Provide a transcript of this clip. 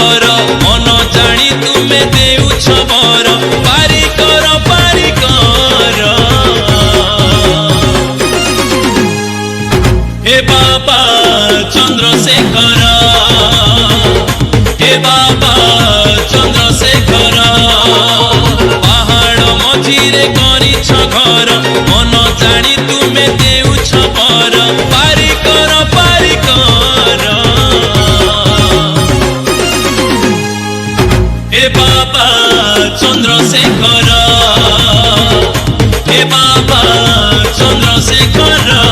कर मन जानी तुम्हें देउछ बर पारी कर पारी कर। हे बाबा चंद्रशेखर हे बाबा चंद्रशेखर पहाड़ मझिरे करिछ घर मन जानी तुम्हें देउछ बर पारी कर पारी कर। हे बाबा चंद्रशेखर हे बाबा चंद्रशेखर।